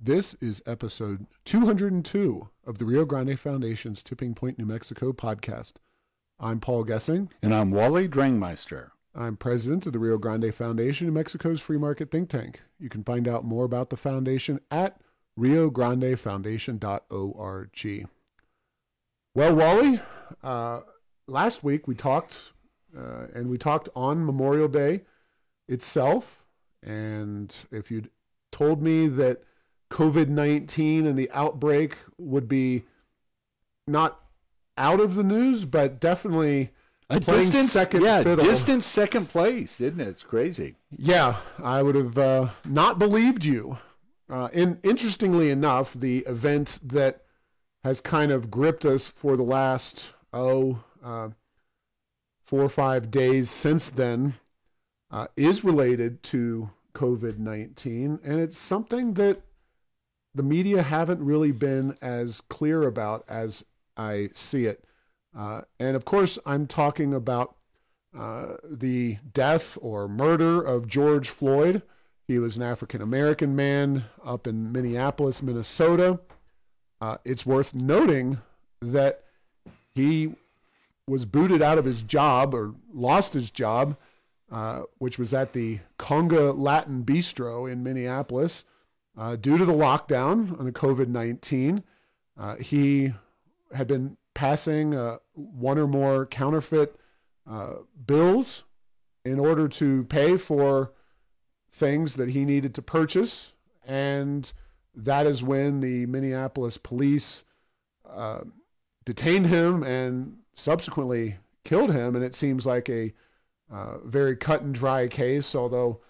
This is episode 202 of the Rio Grande Foundation's Tipping Point, New Mexico podcast. I'm Paul Gessing. And I'm Wally Drangmeister. I'm president of the Rio Grande Foundation, New Mexico's free market think tank. You can find out more about the foundation at riograndefoundation.org. Well, Wally, last week we talked, and we talked on Memorial Day itself. And if you'd told me that COVID-19 and the outbreak would be not out of the news, but definitely a playing second fiddle. Distant second place, isn't it? It's crazy. Yeah, I would have not believed you. Interestingly enough, the event that has kind of gripped us for the last 4 or 5 days since then is related to COVID-19, and it's something that the media haven't really been as clear about as I see it. And of course, I'm talking about the death or murder of George Floyd. He was an African-American man up in Minneapolis, Minnesota. It's worth noting that he was booted out of his job or lost his job, which was at the Conga Latin Bistro in Minneapolis, due to the lockdown on the COVID-19. He had been passing one or more counterfeit bills in order to pay for things that he needed to purchase. And that is when the Minneapolis police detained him and subsequently killed him. And it seems like a very cut and dry case, although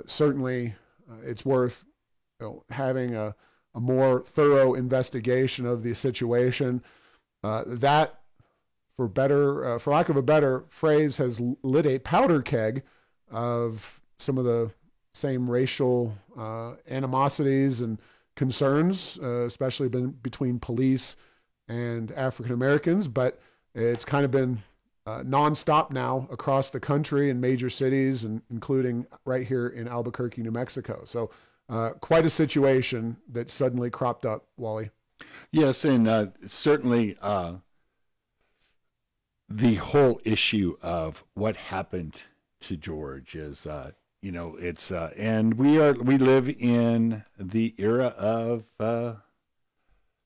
certainly it's worth having a more thorough investigation of the situation. That, for lack of a better phrase, has lit a powder keg of some of the same racial animosities and concerns, especially between police and African Americans. But it's kind of been nonstop now across the country in major cities, and including right here in Albuquerque, New Mexico. So quite a situation that suddenly cropped up, Wally. Yes, and certainly the whole issue of what happened to George is, it's and we live in the era of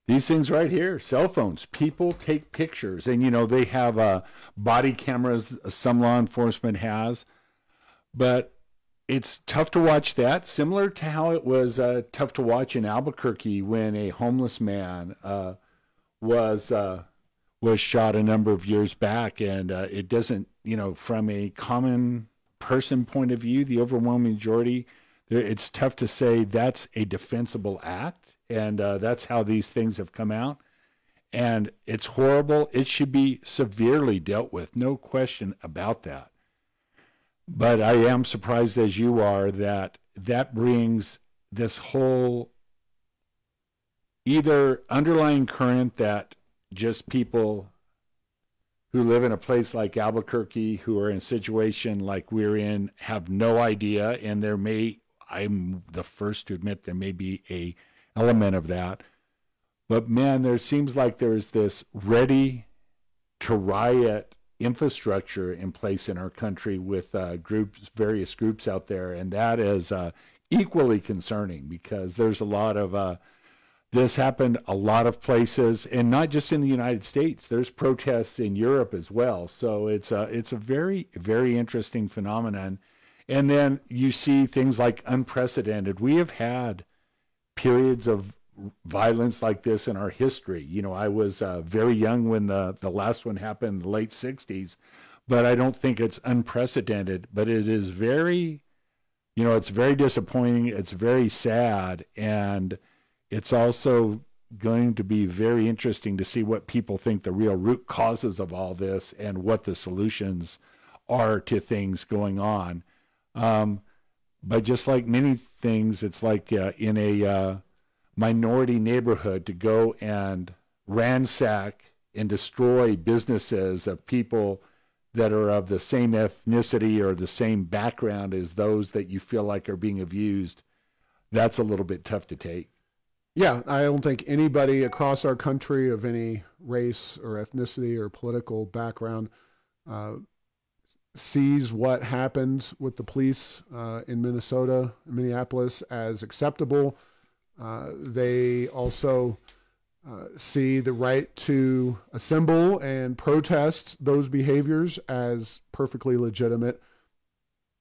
these things right here, cell phones. People take pictures, and they have body cameras. Some law enforcement has, but it's tough to watch that, similar to how it was tough to watch in Albuquerque when a homeless man was shot a number of years back. And it doesn't, from a common person point of view, the overwhelming majority, it's tough to say that's a defensible act. And that's how these things have come out. And it's horrible. It should be severely dealt with, no question about that. But I am surprised, as you are, that brings this whole either underlying current that just people who live in a place like Albuquerque, who are in a situation like we're in, have no idea. And I'm the first to admit there may be a element of that. But man, there seems like there's this ready to riot infrastructure in place in our country with various groups out there, and that is equally concerning, because there's a lot of this happened a lot of places, and not just in the United States. There's protests in Europe as well. So it's a very, very interesting phenomenon. And then you see things like unprecedented. We have had periods of violence like this in our history. I was very young when the last one happened in the late 60s, but I don't think it's unprecedented. But it is very, it's very disappointing. It's very sad. And it's also going to be very interesting to see what people think the real root causes of all this and what the solutions are to things going on. But just like many things, it's like in a minority neighborhood, to go and ransack and destroy businesses of people that are of the same ethnicity or the same background as those that you feel like are being abused. That's a little bit tough to take. Yeah, I don't think anybody across our country of any race or ethnicity or political background uh, sees what happened with the police in Minnesota, Minneapolis, as acceptable. They also see the right to assemble and protest those behaviors as perfectly legitimate.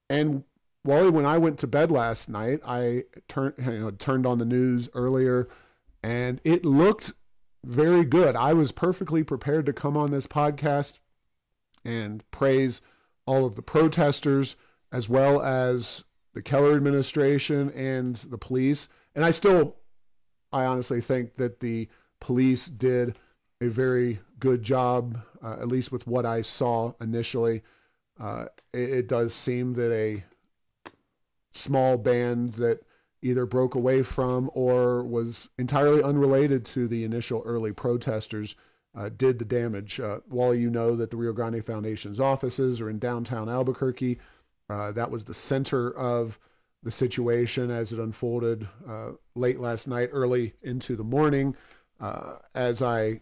And Wally, when I went to bed last night, I turned on the news earlier, and it looked very good. I was perfectly prepared to come on this podcast and praise all of the protesters, as well as the Keller administration and the police. And I honestly think that the police did a very good job, at least with what I saw initially. It does seem that a small band that either broke away from or was entirely unrelated to the initial early protesters did the damage. Wally, you know that the Rio Grande Foundation's offices are in downtown Albuquerque. That was the center of the situation as it unfolded late last night, early into the morning. As I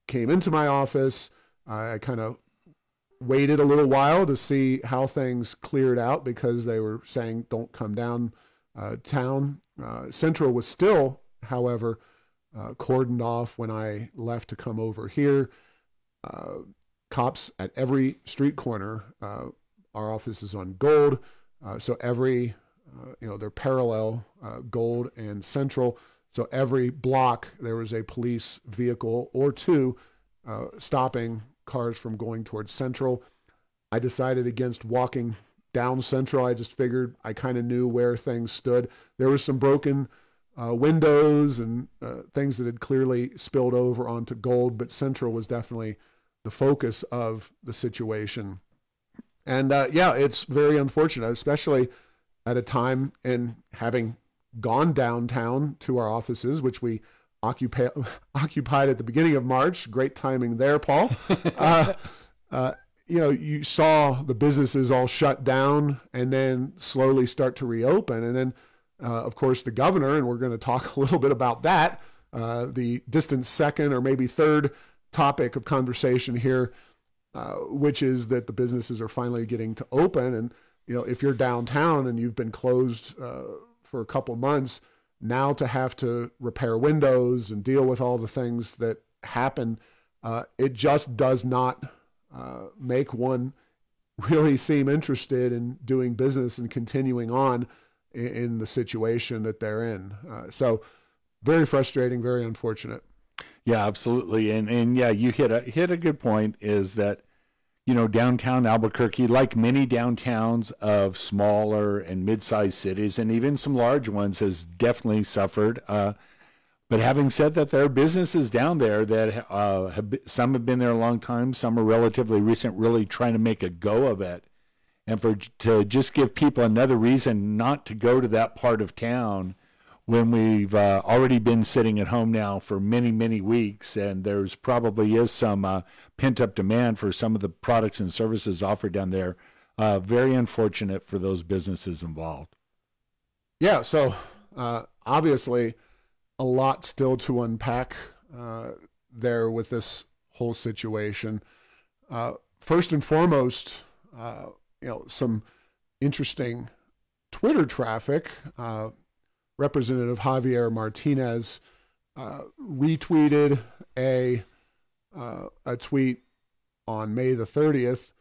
came into my office, I kind of waited a little while to see how things cleared out because they were saying don't come down town. Central was still, however, cordoned off when I left to come over here. Cops at every street corner. Our office is on Gold, so every, they're parallel, Gold and Central. So every block there was a police vehicle or two stopping cars from going towards Central. I decided against walking down Central. I just figured I kind of knew where things stood. There was some broken windows and things that had clearly spilled over onto Gold, but Central was definitely the focus of the situation. And it's very unfortunate, especially at a time and having gone downtown to our offices, which we occupied at the beginning of March. Great timing there, Paul. You saw the businesses all shut down and then slowly start to reopen. And then, of course, the governor, and we're going to talk a little bit about that, the distant second or maybe third topic of conversation here, which is that the businesses are finally getting to open. And, if you're downtown and you've been closed for a couple months, now to have to repair windows and deal with all the things that happen, it just does not make one really seem interested in doing business and continuing on in the situation that they're in. So very frustrating, very unfortunate. Yeah, absolutely. And yeah, you hit a good point, is that, downtown Albuquerque, like many downtowns of smaller and mid-sized cities, and even some large ones, has definitely suffered. But having said that, there are businesses down there that some have been there a long time, some are relatively recent, really trying to make a go of it. And to just give people another reason not to go to that part of town when we've already been sitting at home now for many, many weeks, and there's probably is some pent-up demand for some of the products and services offered down there. Very unfortunate for those businesses involved. Yeah, so obviously a lot still to unpack there with this whole situation. First and foremost, some interesting Twitter traffic. Representative Javier Martinez retweeted a tweet on May the 30th.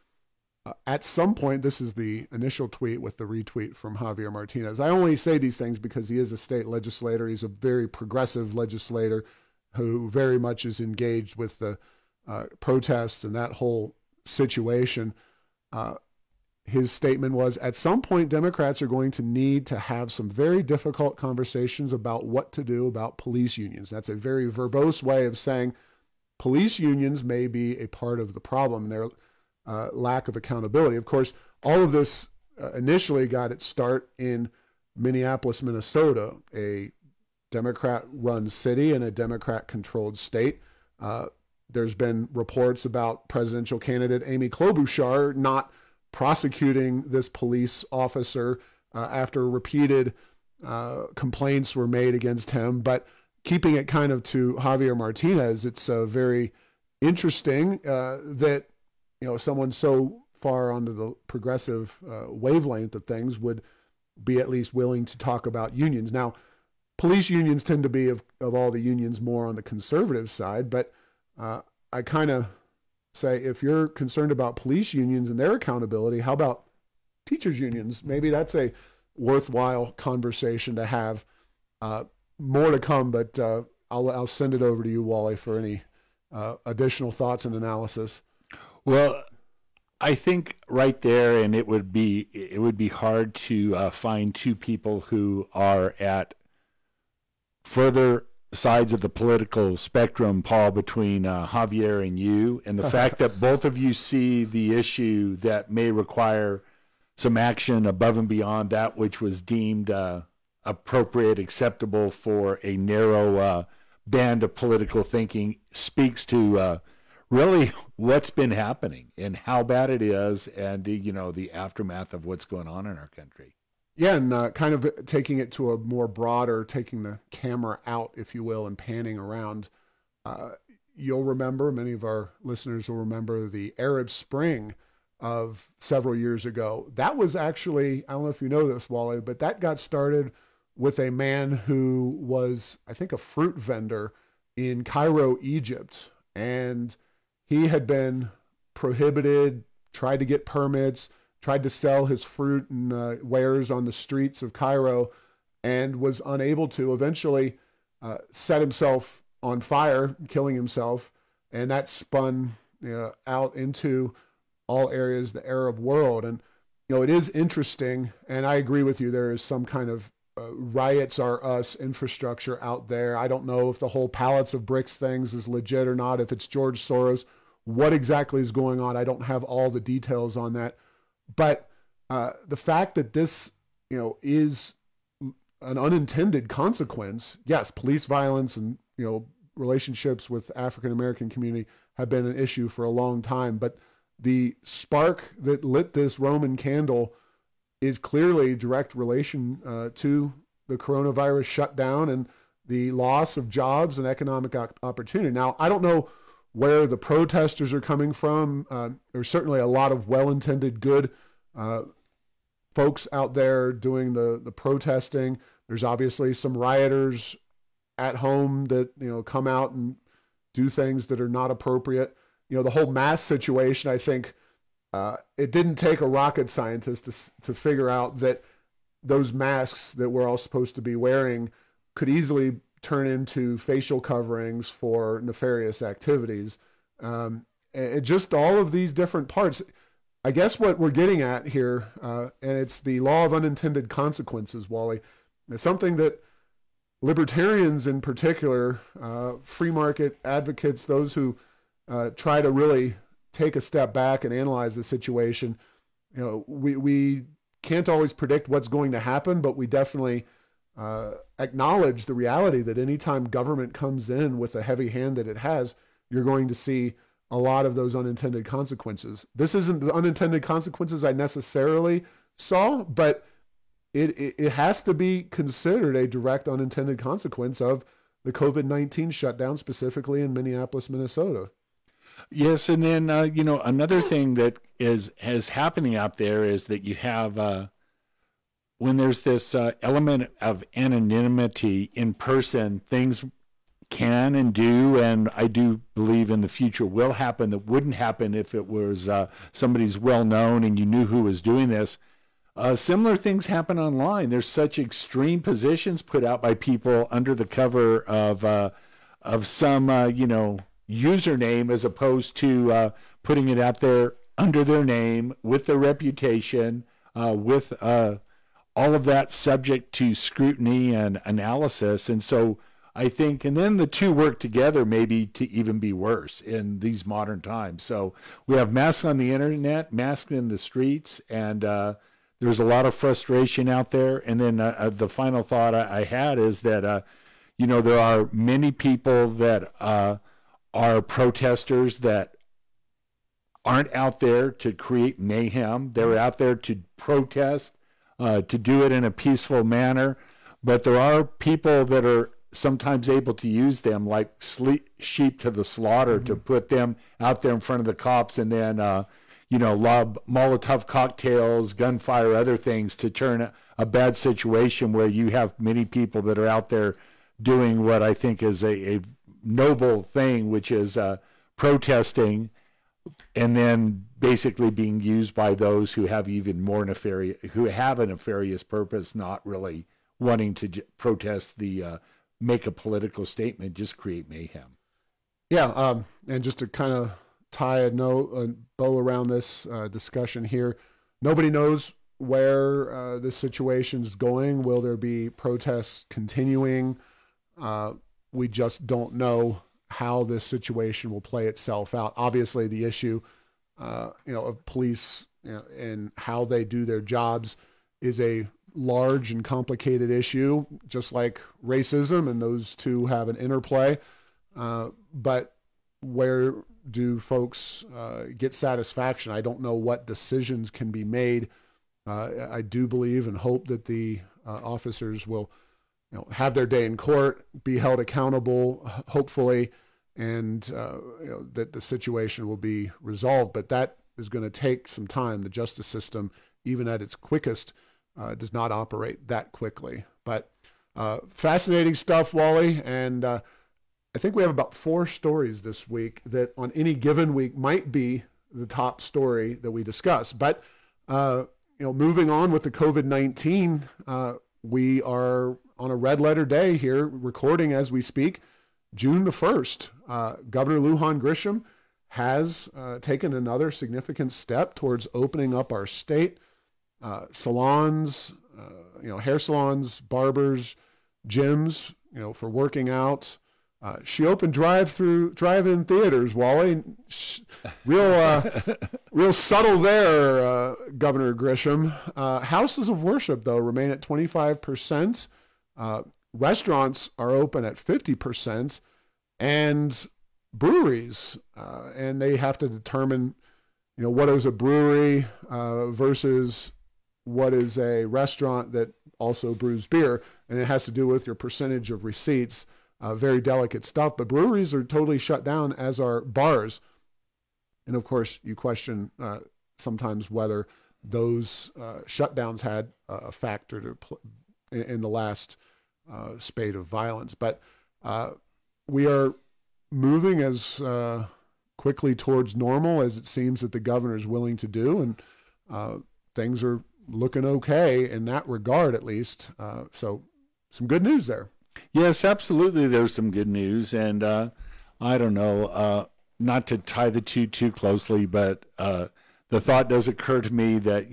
At some point, this is the initial tweet with the retweet from Javier Martinez. I only say these things because he is a state legislator. He's a very progressive legislator who very much is engaged with the protests and that whole situation. His statement was, at some point, Democrats are going to need to have some very difficult conversations about what to do about police unions. That's a very verbose way of saying police unions may be a part of the problem, their lack of accountability. Of course, all of this initially got its start in Minneapolis, Minnesota, a Democrat-run city and a Democrat-controlled state. There's been reports about presidential candidate Amy Klobuchar not prosecuting this police officer after repeated complaints were made against him. But keeping it kind of to Javier Martinez, it's very interesting that someone so far onto the progressive wavelength of things would be at least willing to talk about unions. Now, police unions tend to be of all the unions more on the conservative side, but I kind of say if you're concerned about police unions and their accountability, how about teachers unions? Maybe that's a worthwhile conversation to have. More to come, but I'll send it over to you, Wally, for any additional thoughts and analysis. Well, I think right there, and it would be hard to find two people who are at further sides of the political spectrum, Paul, between Javier and you, and the fact that both of you see the issue that may require some action above and beyond that which was deemed appropriate, acceptable for a narrow band of political thinking, speaks to really what's been happening and how bad it is, and the aftermath of what's going on in our country. Yeah, and kind of taking it to a more broader, taking the camera out, if you will, and panning around. You'll remember, many of our listeners will remember the Arab Spring of several years ago. That was actually, I don't know if you know this, Wally, but that got started with a man who was, I think, a fruit vendor in Cairo, Egypt. And he had been prohibited, tried to get permits, tried to sell his fruit and wares on the streets of Cairo, and was unable to. Eventually set himself on fire, killing himself. And that spun out into all areas of the Arab world. And, it is interesting. And I agree with you. There is some kind of riots are us infrastructure out there. I don't know if the whole pallets of bricks things is legit or not, if it's George Soros, what exactly is going on. I don't have all the details on that. But the fact that this, is an unintended consequence, yes, police violence and, relationships with African-American community have been an issue for a long time. But the spark that lit this Roman candle is clearly direct relation to the coronavirus shutdown and the loss of jobs and economic opportunity. Now, I don't know where the protesters are coming from. There's certainly a lot of well-intended good folks out there doing the protesting. There's obviously some rioters at home that, come out and do things that are not appropriate. The whole mask situation, I think, it didn't take a rocket scientist to figure out that those masks that we're all supposed to be wearing could easily turn into facial coverings for nefarious activities. And just all of these different parts. I guess what we're getting at here, and it's the law of unintended consequences, Wally. It's something that libertarians in particular, free market advocates, those who try to really take a step back and analyze the situation. We can't always predict what's going to happen, but we definitely acknowledge the reality that anytime government comes in with a heavy hand that it has, you're going to see a lot of those unintended consequences. This isn't the unintended consequences I necessarily saw, but it has to be considered a direct unintended consequence of the COVID-19 shutdown, specifically in Minneapolis, Minnesota. Yes, and then another thing that is happening out there is that you have when there's this element of anonymity in person, things can and do, and I do believe in the future will happen that wouldn't happen if it was somebody's well known and you knew who was doing this. Similar things happen online. There's such extreme positions put out by people under the cover of some username, as opposed to putting it out there under their name with their reputation, with all of that subject to scrutiny and analysis. And so I think, and then the two work together maybe to even be worse in these modern times. So we have masks on the internet, masks in the streets, and there's a lot of frustration out there. And then the final thought I had is that, there are many people that are protesters that aren't out there to create mayhem. They're out there to protest, to do it in a peaceful manner. But there are people that are sometimes able to use them like sheep to the slaughter, to put them out there in front of the cops, and then lob Molotov cocktails, gunfire, other things to turn a bad situation where you have many people that are out there doing what I think is a noble thing, which is protesting, and then basically being used by those who have even more a nefarious purpose, not really wanting to protest make a political statement, just create mayhem. Yeah, and just to kind of tie a bow around this discussion here, nobody knows where this situation is going. Will there be protests continuing? We just don't know how this situation will play itself out. Obviously, the issue, of police, and how they do their jobs is a large and complicated issue, just like racism, and those two have an interplay. But where do folks get satisfaction? I don't know what decisions can be made. I do believe and hope that the officers will have their day in court, be held accountable, hopefully, and that the situation will be resolved. But that is going to take some time. The justice system, even at its quickest, does not operate that quickly. But fascinating stuff, Wally. And I think we have about 4 stories this week that on any given week might be the top story that we discuss. But moving on with the COVID-19, we are on a red letter day here, recording as we speak, June the 1st. Governor Lujan Grisham has taken another significant step towards opening up our state. Salons, hair salons, barbers, gyms, for working out. She opened drive-in theaters, Wally. Real subtle there, Governor Grisham. Houses of worship, though, remain at 25%. Restaurants are open at 50%, and breweries, and they have to determine, what is a brewery versus what is a restaurant that also brews beer, and it has to do with your percentage of receipts. Very delicate stuff, but breweries are totally shut down, as are bars. And of course, you question sometimes whether those shutdowns had a factor in the last spate of violence. But we are moving as quickly towards normal as it seems that the governor is willing to do, and things are looking okay in that regard, at least. So some good news there. Yes, absolutely. There's some good news, and I don't know, not to tie the two too closely, but the thought does occur to me that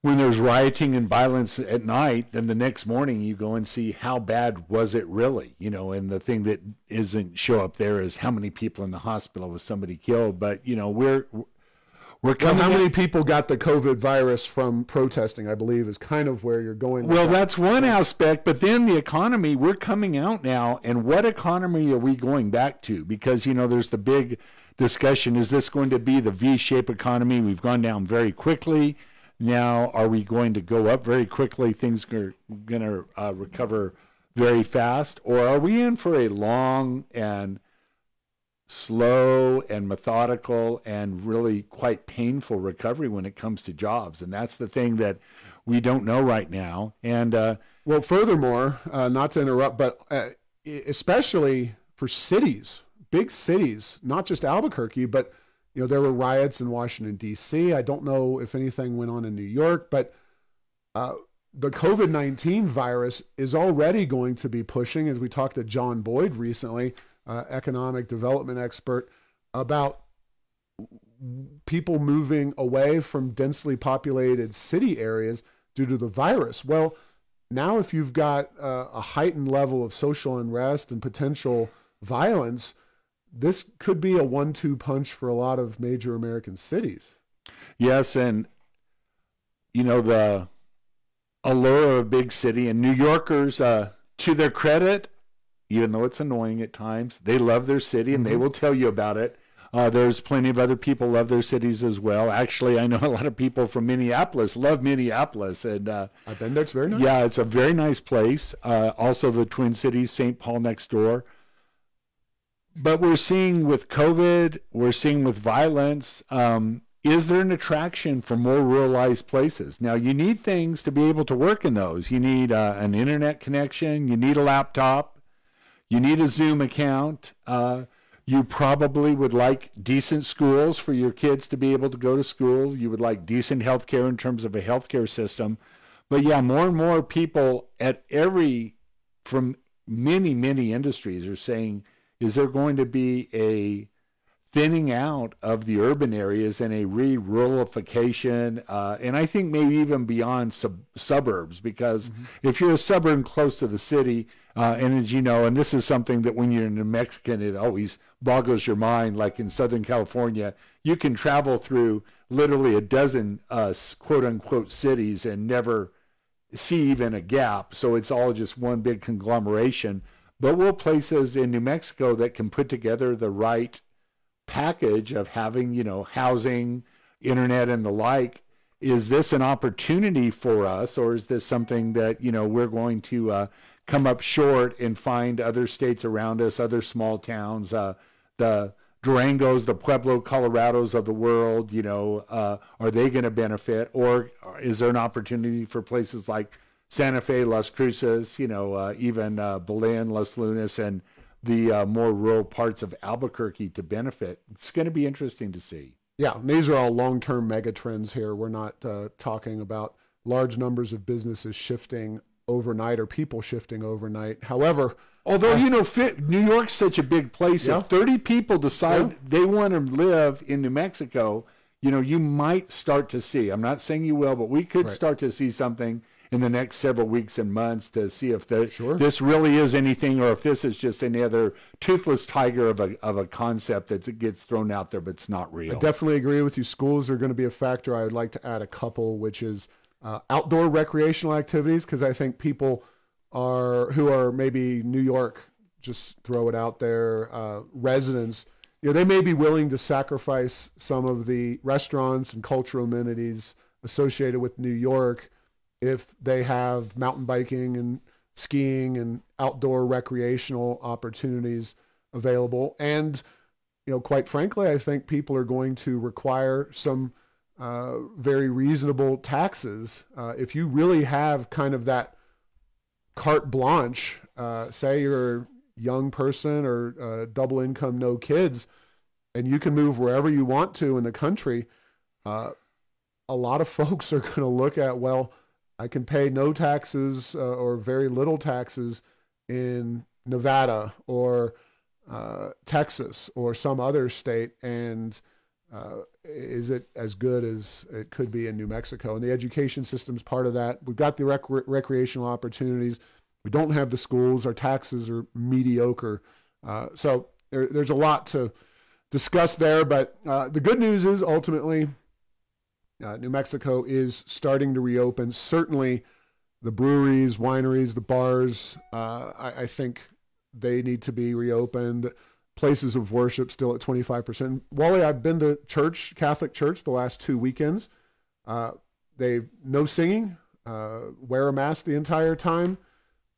when there's rioting and violence at night, then the next morning you go and see how bad was it really, and the thing that isn't show up there is how many people in the hospital was somebody killed. But we're coming. How many people got the COVID virus from protesting, I believe, is kind of where you're going. Well, that's one aspect, but then the economy, we're coming out now, and what economy are we going back to? Because, there's the big discussion, is this going to be the V-shaped economy? We've gone down very quickly. Now, are we going to go up very quickly? Things are going to recover very fast? Or are we in for a long and slow and methodical and really quite painful recovery when it comes to jobs? And that's the thing that we don't know right now. And well, furthermore, not to interrupt, but especially for cities, big cities, not just Albuquerque, but there were riots in Washington, D.C. I don't know if anything went on in New York, but the COVID-19 virus is already going to be pushing, as we talked to John Boyd recently, economic development expert, about people moving away from densely populated city areas due to the virus. Well, now if you've got a heightened level of social unrest and potential violence, this could be a 1-2 punch for a lot of major American cities. Yes, and the allure of a big city, and New Yorkers, to their credit, even though it's annoying at times, they love their city, and they will tell you about it. There's plenty of other people love their cities as well. Actually, I know a lot of people from Minneapolis love Minneapolis, and I've been there. It's very nice. yeah, it's a very nice place. Also, the Twin Cities, St. Paul next door. But we're seeing with COVID, we're seeing with violence. Is there an attraction for more ruralized places? Now, you need things to be able to work in those. You need an internet connection. You need a laptop. You need a Zoom account. You probably would like decent schools for your kids to be able to go to school. You would like decent health care in terms of a healthcare system. But yeah, more and more people from many, many industries are saying, is there going to be a thinning out of the urban areas and a ruralification, and I think maybe even beyond suburbs, because if you're a suburb close to the city, and as you know, and this is something that when you're in New Mexico, it always boggles your mind, like in Southern California, you can travel through literally a dozen quote-unquote cities and never see even a gap, so it's all just one big conglomeration. But we're places in New Mexico that can put together the right package of having, housing, internet, and the like. Is this an opportunity for us, or is this something that, we're going to come up short and find other states around us, other small towns, the Durangos, the Pueblo, Colorados of the world, are they going to benefit? Or is there an opportunity for places like Santa Fe, Las Cruces, even Belen, Los Lunas, and the more rural parts of Albuquerque to benefit? It's going to be interesting to see. Yeah, these are all long-term mega trends here. We're not talking about large numbers of businesses shifting overnight or people shifting overnight. However, although, New York's such a big place, if 30 people decide they want to live in New Mexico, you might start to see, I'm not saying you will, but we could start to see something in the next several weeks and months to see if this really is anything, or if this is just another toothless tiger of a concept that gets thrown out there, but it's not real. I definitely agree with you. Schools are going to be a factor. I would like to add a couple, which is outdoor recreational activities, because I think people who are maybe New York, just throw it out there, residents, they may be willing to sacrifice some of the restaurants and cultural amenities associated with New York if they have mountain biking and skiing and outdoor recreational opportunities available. And, quite frankly, I think people are going to require some very reasonable taxes. If you really have kind of that carte blanche, say you're a young person or double income, no kids, and you can move wherever you want to in the country, a lot of folks are going to look at, well, I can pay no taxes or very little taxes in Nevada or Texas or some other state, and is it as good as it could be in New Mexico? And the education system's part of that. We've got the recreational opportunities. We don't have the schools. Our taxes are mediocre. So there's a lot to discuss there, but the good news is ultimately New Mexico is starting to reopen. Certainly the breweries, wineries, the bars, I think they need to be reopened. Places of worship still at 25%. Wally, I've been to church, Catholic church, the last 2 weekends. They've no singing, wear a mask the entire time.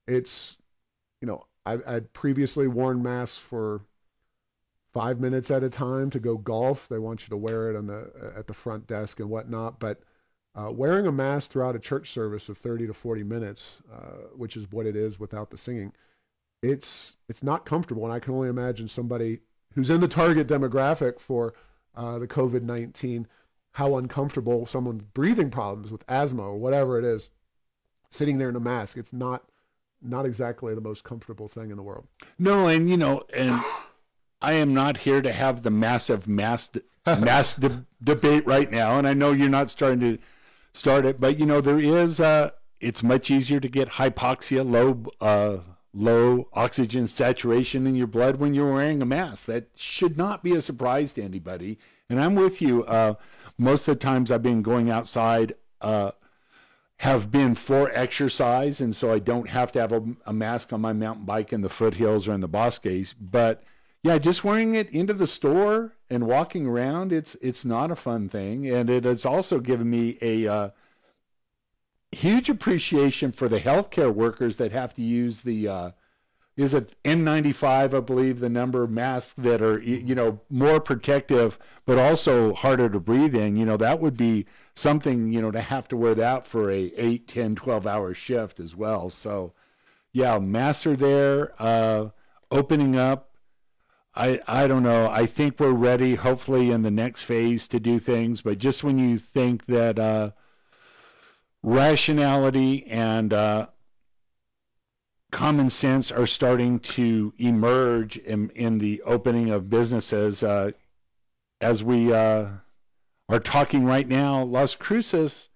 It's, I'd previously worn masks for 5 minutes at a time to go golf. They want you to wear it at the front desk and whatnot. But wearing a mask throughout a church service of 30 to 40 minutes, which is what it is without the singing, it's not comfortable. And I can only imagine somebody who's in the target demographic for the COVID-19, how uncomfortable someone with breathing problems, with asthma or whatever it is, sitting there in a mask. It's not exactly the most comfortable thing in the world. No, and and I am not here to have the massive mass debate right now, and I know you're not starting to start it, but there is it's much easier to get hypoxia, low oxygen saturation in your blood when you're wearing a mask. That should not be a surprise to anybody. And I'm with you. Most of the times I've been going outside have been for exercise, and so I don't have to have a mask on my mountain bike in the foothills or in the Bosques. But Yeah, just wearing it into the store and walking around, it's not a fun thing. And it has also given me a huge appreciation for the healthcare workers that have to use the is it N95, I believe, the number of masks that are, more protective, but also harder to breathe in. That would be something, to have to wear that for a 8, 10, 12-hour shift as well. So, yeah, masks are there, opening up. I don't know. I think we're ready, hopefully, in the next phase to do things. But just when you think that rationality and common sense are starting to emerge in the opening of businesses, as we are talking right now, Las Cruces,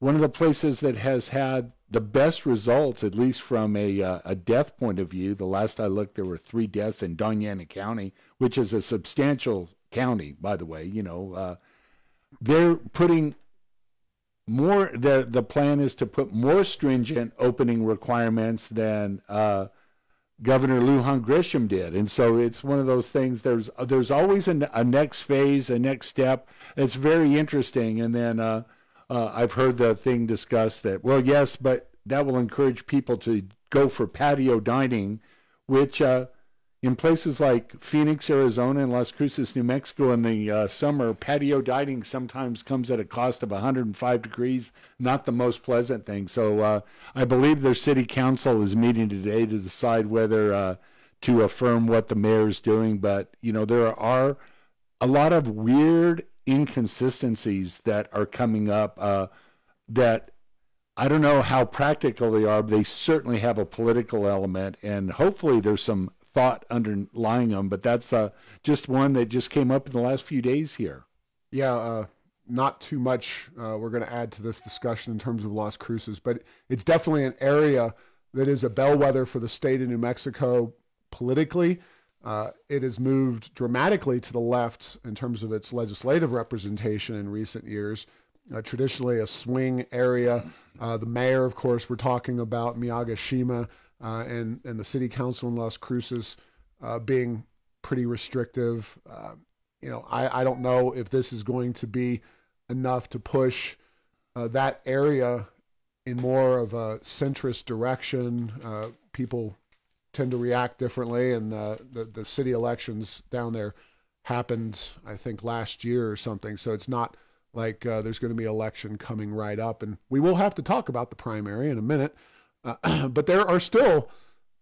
one of the places that has had the best results, at least from a death point of view. The last I looked, there were 3 deaths in Doña Ana County, which is a substantial county, by the way. They're putting more. The plan is to put more stringent opening requirements than Governor Lujan Grisham did, and so it's one of those things. There's always a next phase, a next step. It's very interesting, and then. I've heard the thing discussed that, well, yes, but that will encourage people to go for patio dining, which in places like Phoenix, Arizona, and Las Cruces, New Mexico in the summer, patio dining sometimes comes at a cost of 105 degrees, not the most pleasant thing. So I believe their city council is meeting today to decide whether to affirm what the mayor is doing. But, there are a lot of weird inconsistencies that are coming up that I don't know how practical they are, but they certainly have a political element, and hopefully there's some thought underlying them. But that's just one that just came up in the last few days here. Yeah, not too much we're going to add to this discussion in terms of Las Cruces, but it's definitely an area that is a bellwether for the state of New Mexico politically. It has moved dramatically to the left in terms of its legislative representation in recent years. Traditionally a swing area. The mayor, of course, we're talking about Miyagishima, and the city council in Las Cruces being pretty restrictive. I don't know if this is going to be enough to push that area in more of a centrist direction. People tend to react differently, and the city elections down there happened, I think, last year or something. So it's not like there's going to be an election coming right up, and we will have to talk about the primary in a minute. But there are still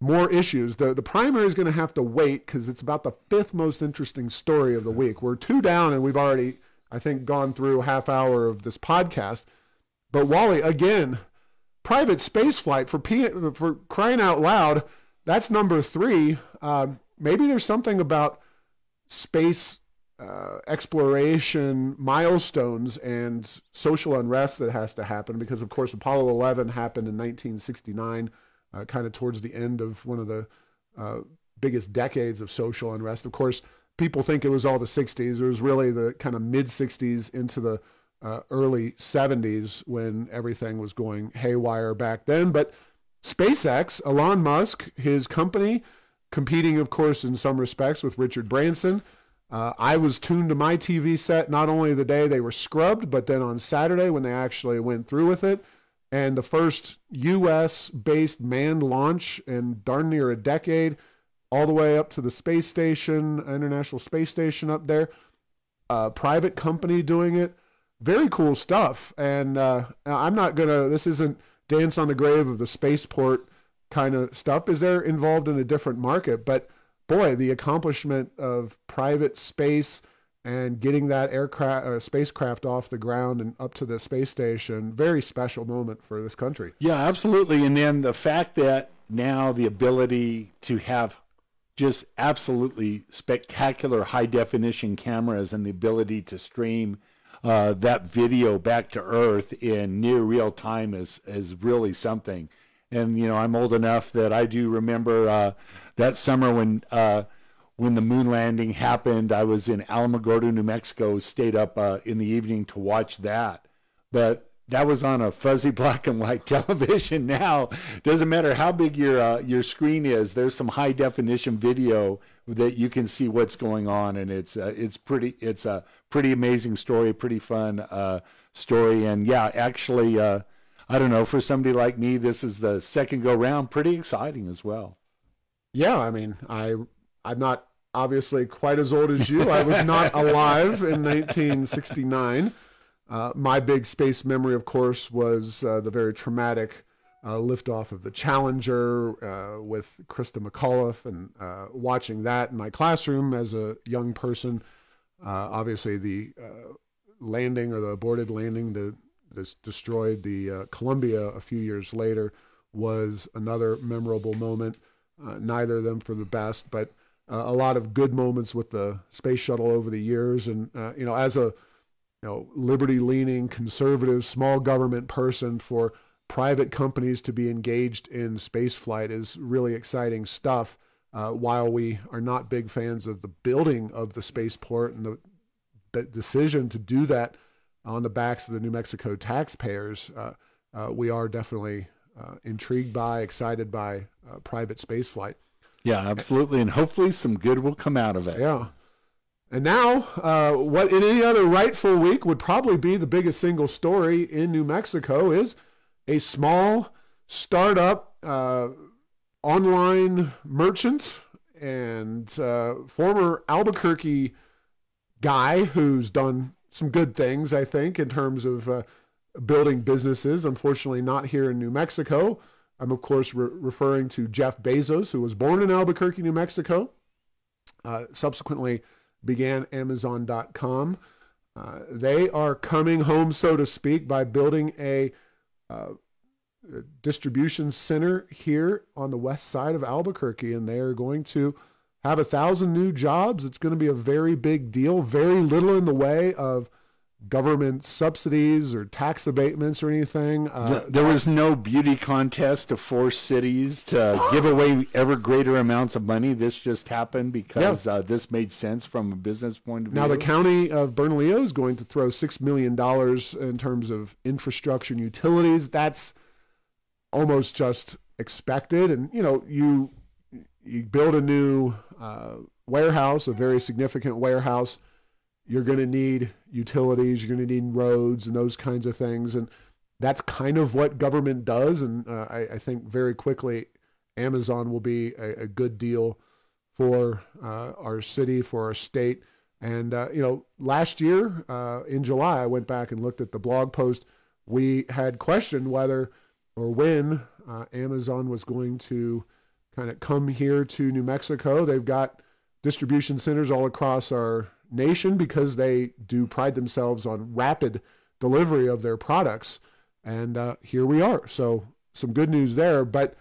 more issues. The primary is going to have to wait because it's about the 5th most interesting story of the week. We're 2 down, and we've already, I think, gone through a half hour of this podcast. But Wally, again, private space flight, for crying out loud. That's number 3. Maybe there's something about space exploration milestones and social unrest that has to happen because, of course, Apollo 11 happened in 1969, kind of towards the end of one of the biggest decades of social unrest. Of course, people think it was all the 60s. It was really the kind of mid-60s into the early 70s when everything was going haywire back then. But SpaceX, Elon Musk, his company, competing, of course, in some respects with Richard Branson. I was tuned to my TV set not only the day they were scrubbed, but then on Saturday when they actually went through with it. And the first U.S.-based manned launch in darn near a decade, all the way up to the space station, International Space Station up there. Private company doing it. Very cool stuff. And I'm not going to, this isn't dance on the grave of the spaceport kind of stuff, is they're involved in a different market. But boy, the accomplishment of private space and getting that aircraft or spacecraft off the ground and up to the space station, very special moment for this country. Yeah, absolutely. And then the fact that now the ability to have just absolutely spectacular high definition cameras and the ability to stream that video back to Earth in near real time is really something. And, I'm old enough that I do remember that summer when the moon landing happened. I was in Alamogordo, New Mexico, stayed up in the evening to watch that. But that was on a fuzzy black and white television. Now, doesn't matter how big your screen is, there's some high definition video that you can see what's going on, and it's a pretty amazing story, pretty fun story, and yeah, actually, I don't know, for somebody like me, this is the second go round, pretty exciting as well. Yeah, I mean, I'm not obviously quite as old as you. I was not alive in 1969. My big space memory, of course, was the very traumatic liftoff of the Challenger with Krista McAuliffe, and watching that in my classroom as a young person. Obviously, the landing, or the aborted landing that destroyed the Columbia a few years later, was another memorable moment. Neither of them for the best, but a lot of good moments with the space shuttle over the years. And as a liberty-leaning, conservative, small government person, for private companies to be engaged in space flight is really exciting stuff. While we are not big fans of the building of the spaceport and the decision to do that on the backs of the New Mexico taxpayers, we are definitely intrigued by, excited by private space flight. Yeah, absolutely. And hopefully some good will come out of it. Yeah. And now, what in any other rightful week would probably be the biggest single story in New Mexico is a small startup online merchant and former Albuquerque guy who's done some good things, I think, in terms of building businesses. Unfortunately, not here in New Mexico. I'm, of course, referring to Jeff Bezos, who was born in Albuquerque, New Mexico, subsequently began Amazon.com. They are coming home, so to speak, by building a distribution center here on the west side of Albuquerque, and they are going to have 1,000 new jobs. It's going to be a very big deal, very little in the way of government subsidies or tax abatements or anything. There was no beauty contest to force cities to give away ever greater amounts of money. This just happened because this made sense from a business point of view. Now, the county of Bernalillo is going to throw $6 million in terms of infrastructure and utilities. That's almost just expected. And, you build a new warehouse, a very significant warehouse, you're going to need utilities, you're going to need roads and those kinds of things. And that's kind of what government does. And I think very quickly Amazon will be a good deal for our city, for our state. And, last year in July, I went back and looked at the blog post. We had questioned whether or when Amazon was going to kind of come here to New Mexico. They've got distribution centers all across our nation because they do pride themselves on rapid delivery of their products. And here we are. So some good news there, but a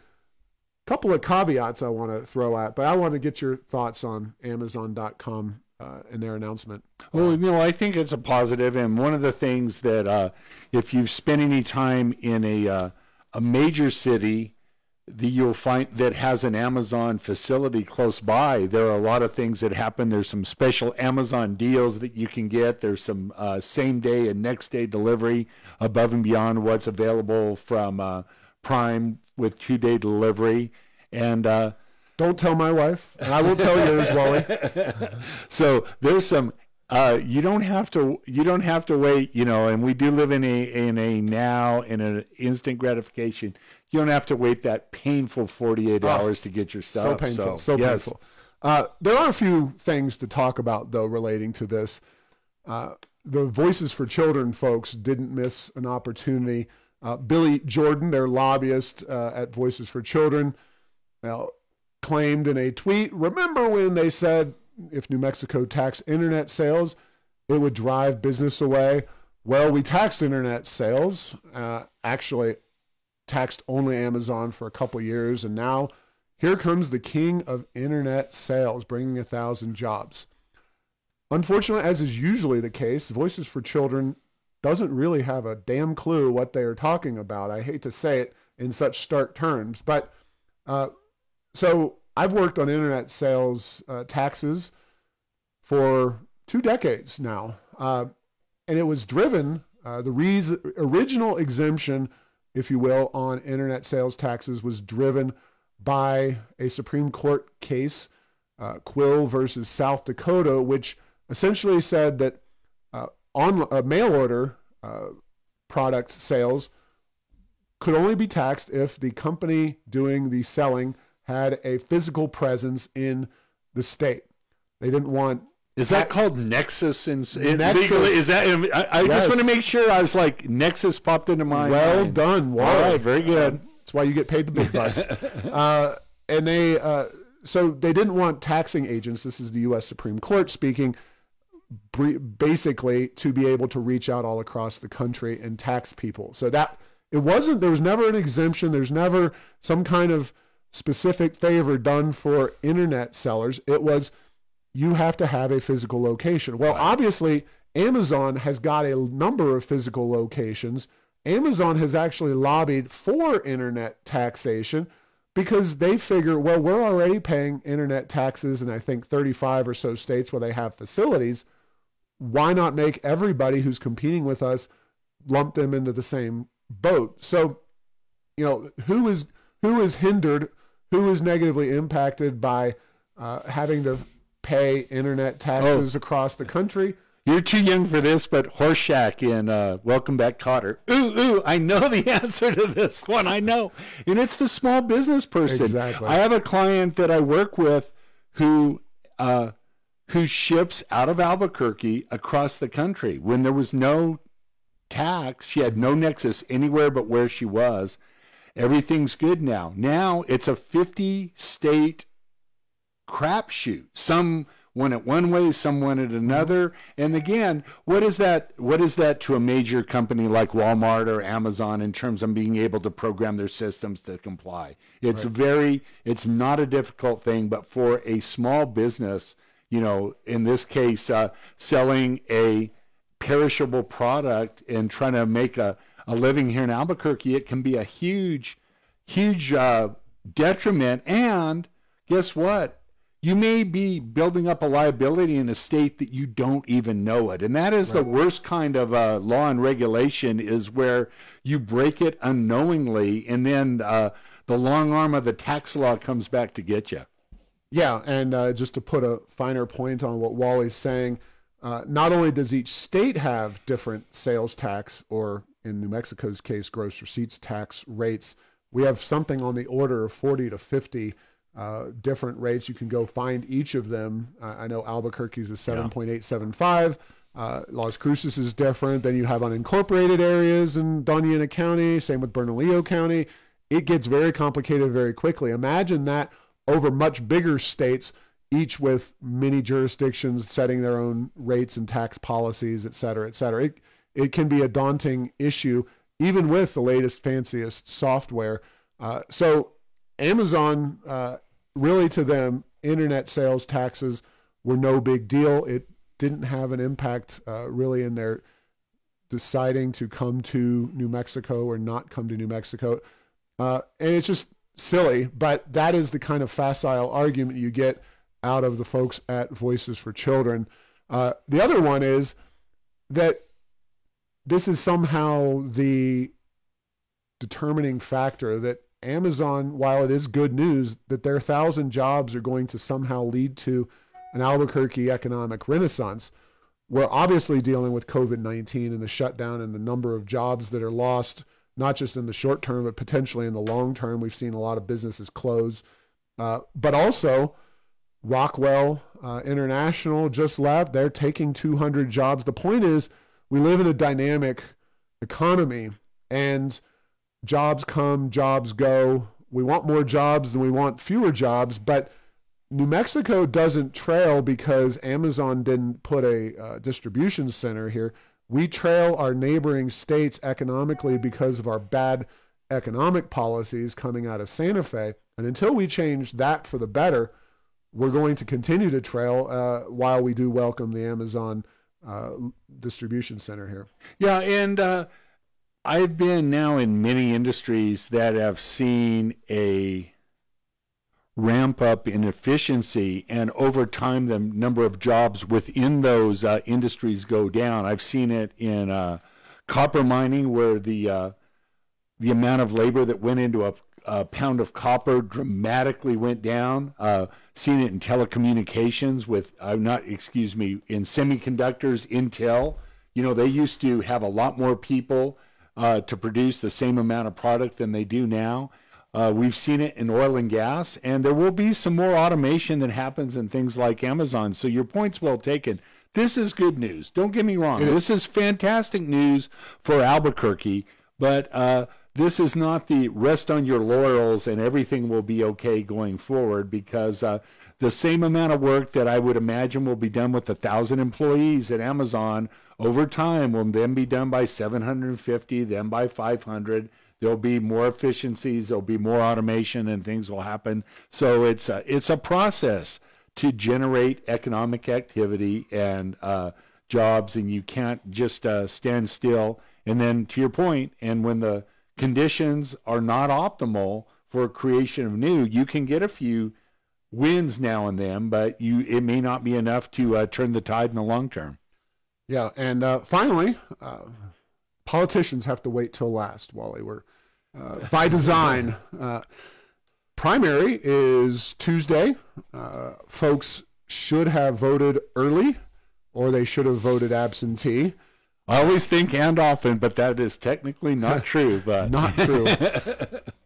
couple of caveats I want to throw at, but I want to get your thoughts on Amazon.com and their announcement. Well, I think it's a positive. And one of the things that if you've spent any time in a major city you'll find that has an Amazon facility close by, there are a lot of things that happen. There's some special Amazon deals that you can get. There's some same day and next day delivery above and beyond what's available from Prime with 2-day delivery. And don't tell my wife, and I will tell yours, Wally. So there's some. You don't have to wait, and we do live in a now, in an instant gratification. You don't have to wait that painful 48 hours to get your stuff. So painful, painful. There are a few things to talk about, though, relating to this. The Voices for Children folks didn't miss an opportunity. Billy Jordan, their lobbyist at Voices for Children, claimed in a tweet, remember when they said if New Mexico taxed internet sales, it would drive business away? Well, we taxed internet sales, actually taxed only Amazon for a couple years, and now here comes the king of internet sales, bringing 1,000 jobs. Unfortunately, as is usually the case, Voices for Children doesn't really have a damn clue what they are talking about. I hate to say it in such stark terms, but so I've worked on internet sales taxes for 2 decades now, and it was driven, the original exemption, if you will, on internet sales taxes was driven by a Supreme Court case Quill versus South Dakota, which essentially said that on mail order product sales could only be taxed if the company doing the selling had a physical presence in the state. They didn't want. Is that called Nexus? Nexus. Legally? Is that? I Yes. just want to make sure. I was like, Nexus popped into my Well mind. done, Wally. All right, very good. That's why you get paid the big bucks. And they so they didn't want taxing agents. This is the U.S. Supreme Court speaking. Basically, to be able to reach out all across the country and tax people. So that it wasn't. There was never an exemption. There's never some kind of specific favor done for internet sellers. It was, you have to have a physical location. Well, obviously, Amazon has got a number of physical locations. Amazon has actually lobbied for internet taxation because they figure, well, we're already paying internet taxes in, I think, 35 or so states where they have facilities. Why not make everybody who's competing with us lump them into the same boat? So, you know, who is hindered, who is negatively impacted by having to pay internet taxes across the country? You're too young for this, but Horseshack in Welcome Back, Kotter. Ooh, I know the answer to this one. I know. And it's the small business person. Exactly. I have a client that I work with who ships out of Albuquerque across the country. When there was no tax, she had no nexus anywhere but where she was. Everything's good now. Now it's a 50-state crapshoot. Some went it one way, some went it another. And again, what is that to a major company like Walmart or Amazon in terms of being able to program their systems to comply? It's it's not a difficult thing, but for a small business, you know, in this case, selling a perishable product and trying to make a living here in Albuquerque, it can be a huge detriment. And guess what? You may be building up a liability in a state that you don't even know it. And that is the worst kind of law and regulation, is where you break it unknowingly, and then the long arm of the tax law comes back to get you. Yeah, and just to put a finer point on what Wally's saying, not only does each state have different sales tax, or in New Mexico's case, gross receipts tax rates, we have something on the order of 40 to 50 different rates. You can go find each of them. I know Albuquerque's is 7.875. Las Cruces is different. Then you have unincorporated areas in Doña County, same with Bernalillo County. It gets very complicated very quickly. Imagine that over much bigger states, each with many jurisdictions setting their own rates and tax policies, et cetera, et cetera. It can be a daunting issue, even with the latest, fanciest software. So Amazon, really to them, internet sales taxes were no big deal. It didn't have an impact really in their deciding to come to New Mexico or not come to New Mexico. And it's just silly, but that is the kind of facile argument you get out of the folks at Voices for Children. The other one is that this is somehow the determining factor that Amazon, while it is good news that their 1,000 jobs are going to somehow lead to an Albuquerque economic renaissance, we're obviously dealing with COVID-19 and the shutdown and the number of jobs that are lost, not just in the short term, but potentially in the long term. We've seen a lot of businesses close. But also, Rockwell International just left. They're taking 200 jobs. The point is, we live in a dynamic economy, and jobs come, jobs go. We want more jobs than we want fewer jobs, but New Mexico doesn't trail because Amazon didn't put a distribution center here. We trail our neighboring states economically because of our bad economic policies coming out of Santa Fe. And until we change that for the better, we're going to continue to trail while we do welcome the Amazon distribution center here. Yeah, and I've been now in many industries that have seen a ramp up in efficiency, and over time the number of jobs within those industries go down. I've seen it in copper mining, where the amount of labor that went into pound of copper dramatically went down. Seen it in telecommunications with, in semiconductors, Intel. You know, they used to have a lot more people to produce the same amount of product than they do now. We've seen it in oil and gas, and there will be some more automation that happens in things like Amazon. So your point's well taken. This is good news. Don't get me wrong. This is fantastic news for Albuquerque, but this is not the rest on your laurels and everything will be okay going forward, because the same amount of work that I would imagine will be done with 1,000 employees at Amazon over time will then be done by 750, then by 500. There'll be more efficiencies, there'll be more automation, and things will happen. So it's a process to generate economic activity and jobs, and you can't just stand still. And then to your point, and when the conditions are not optimal for creation of new, you can get a few wins now and then, but it may not be enough to turn the tide in the long term. Yeah, and finally, politicians have to wait till last, Wally. We're by design. Primary is Tuesday. Folks should have voted early, or they should have voted absentee. I always think and often, but that is technically not true. But not true.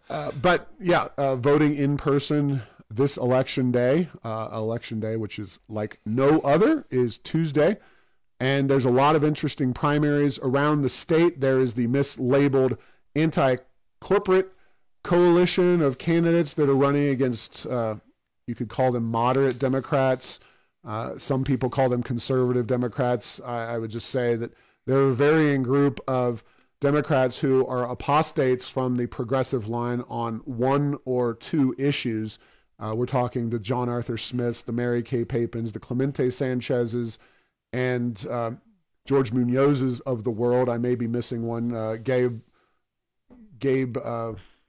But yeah, voting in person this election day, which is like no other, is Tuesday. And there's a lot of interesting primaries around the state. There is the mislabeled anti-corporate coalition of candidates that are running against, you could call them moderate Democrats. Some people call them conservative Democrats. I would just say that they're a varying group of Democrats who are apostates from the progressive line on one or two issues. We're talking the John Arthur Smiths, the Mary Kay Papins, the Clemente Sanchez's, and George Munoz's of the world. I may be missing one. Gabe.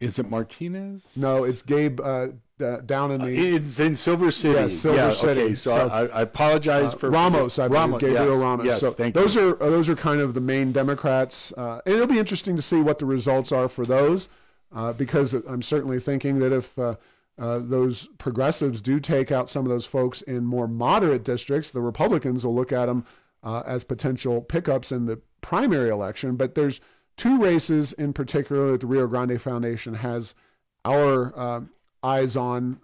Is it Martinez? No, it's Gabe down in the. It's in Silver City. Yeah, Silver City. Okay, so I apologize for Ramos. I believe Gabriel yes, Ramos. Yes, so thank those you. Those are kind of the main Democrats, and it'll be interesting to see what the results are for those, because I'm certainly thinking that if those progressives do take out some of those folks in more moderate districts, the Republicans will look at them as potential pickups in the primary election. But there's two races in particular that the Rio Grande Foundation has our eyes on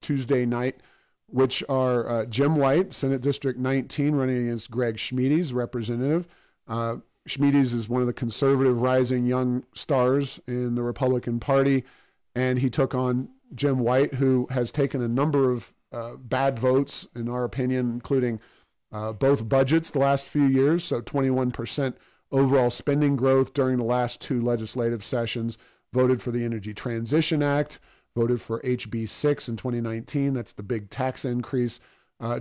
Tuesday night, which are Jim White, Senate District 19, running against Greg Schmiedes, representative. Schmiedes is one of the conservative rising young stars in the Republican Party, and he took on Jim White, who has taken a number of bad votes, in our opinion, including both budgets the last few years, so 21% overall spending growth during the last two legislative sessions, voted for the Energy Transition Act, voted for HB 6 in 2019. That's the big tax increase.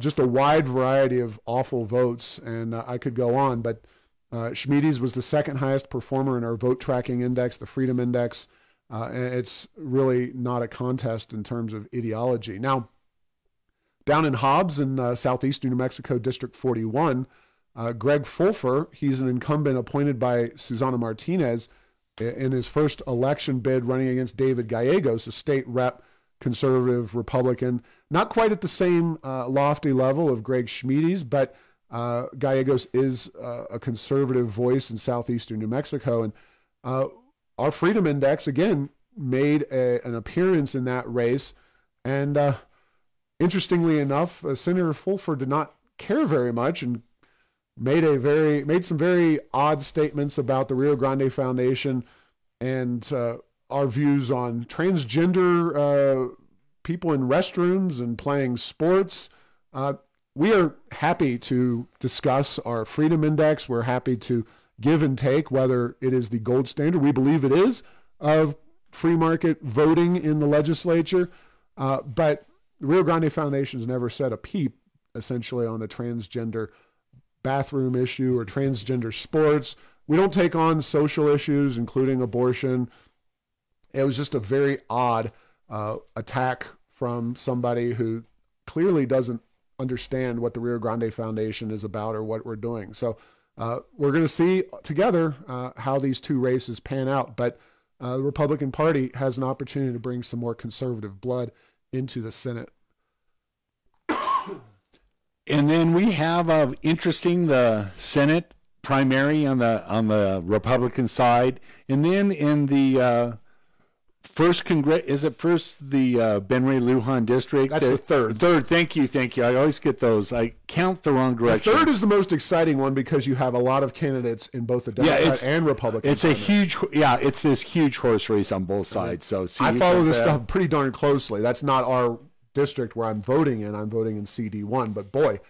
Just a wide variety of awful votes, and I could go on, but Schmiedes was the second highest performer in our vote tracking index, the Freedom Index. And it's really not a contest in terms of ideology. Now, down in Hobbs in southeastern New Mexico, District 41, Greg Fulfer, he's an incumbent appointed by Susana Martinez in his first election bid, running against David Gallegos, a state rep, conservative Republican. Not quite at the same lofty level of Greg Schmiedes, but Gallegos is a conservative voice in southeastern New Mexico. And our Freedom Index, again, made an appearance in that race. And interestingly enough, Senator Fulfer did not care very much and made some very odd statements about the Rio Grande Foundation and our views on transgender people in restrooms and playing sports. We are happy to discuss our Freedom Index. We're happy to give and take whether it is the gold standard. We believe it is of free market voting in the legislature. But the Rio Grande Foundation has never said a peep, essentially, on the transgender bathroom issue or transgender sports. We don't take on social issues, including abortion. It was just a very odd attack from somebody who clearly doesn't understand what the Rio Grande Foundation is about or what we're doing. So we're going to see together how these two races pan out. But the Republican Party has an opportunity to bring some more conservative blood into the Senate. And then we have the Senate primary on the Republican side, and then in the first the Ben Ray Lujan district? That's the third. Third. Thank you. I always get those. I count the wrong direction. The third is the most exciting one because you have a lot of candidates in both the Democrat and Republican. It's it's this huge horse race on both sides. So I follow this stuff pretty darn closely. That's not our district where I'm voting in. I'm voting in CD1, but boy,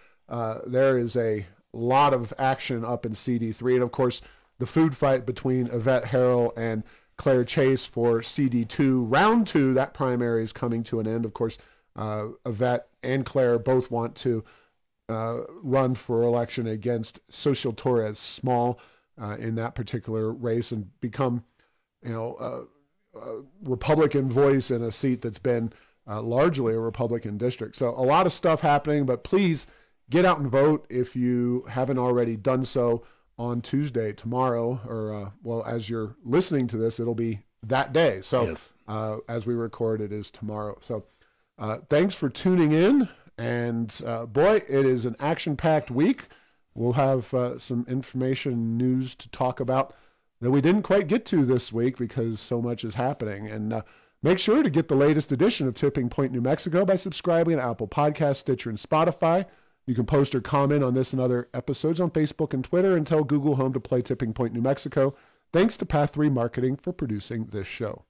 there is a lot of action up in CD3, and of course the food fight between Yvette Harrell and Claire Chase for CD2. Round 2, that primary is coming to an end. Of course, Yvette and Claire both want to run for election against Social Torres Small in that particular race and become, a Republican voice in a seat that's been largely a Republican district. So a lot of stuff happening, but please get out and vote if you haven't already done so on Tuesday, tomorrow, or as you're listening to this, it'll be that day. So yes. As we record, it is tomorrow. So thanks for tuning in. And boy, it is an action-packed week. We'll have some information news to talk about that we didn't quite get to this week because so much is happening. And make sure to get the latest edition of Tipping Point New Mexico by subscribing to Apple Podcasts, Stitcher, and Spotify. You can post or comment on this and other episodes on Facebook and Twitter and tell Google Home to play Tipping Point New Mexico. Thanks to Path 3 Marketing for producing this show.